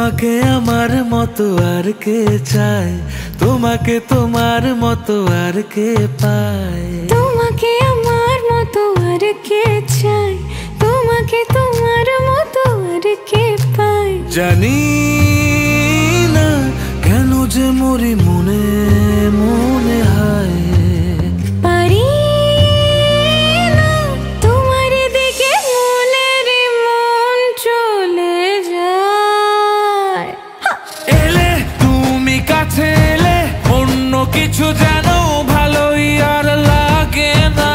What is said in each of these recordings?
তোমাকে আমার মতো আর কে চায়, তোমাকে তোমার মতো আর কে পায়। তোমাকে আমার মতো আর কে চায়, তোমাকে তোমার মতো আর কে পায়। জানি না কেন যে মরি মনে মনে হয়, পারি না তোমার দিকে মনের মন চলে যায়। এলে তুমি কাছে এলে অন্য কিছু যেন ভালোই আর লাগে না।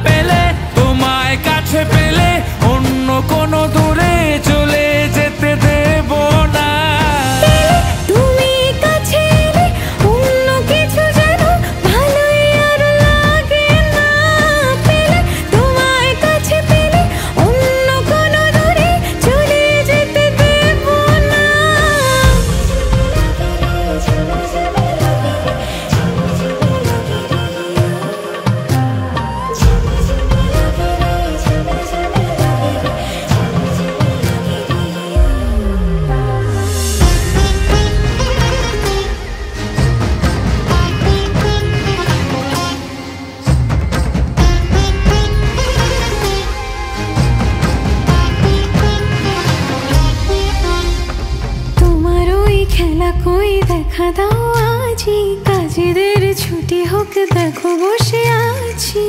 পেলে তোমায় কাছে পেলে অন্য কোনো দূরে চলে যেতে দেব না। তুমি কাছে এলে অন্য কিছু যেন ভালোই আর লাগে না। পেলে তোমায় কাছে পেলে অন্য কোনো দূরে চলে যেতে দেব না। তোমার ওই খেলা কই দেখা দাও আজি, কাজেদের ছুটি হোক দেখো বসে আছি।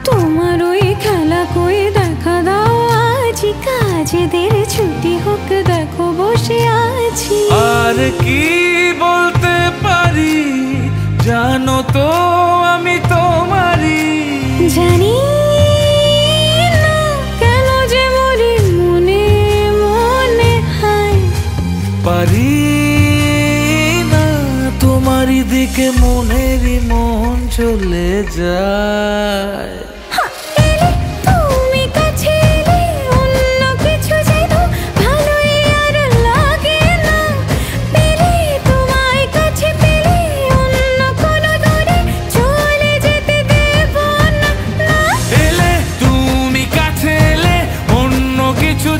তোমার ওই খেলা কই দেখা দাও আজি, কাজেদের ছুটি হোক দেখো বসে আছি। আর কি বলতে পারি জানো তো আমি তোমারই। জানি না কেন যে মরি মনে মনে হয়, পারি না তোমারই দিকে মনেরই মন চলে যায়। এলে তুমি কাছে এলে অন্য কিছু যেন ভালোই আর লাগে না। পেলে তোমায় কাছে পেলে অন্য কোনো দূরে চলে যেতে দেব না। এলে তুমি কাছে এলে অন্য কিছু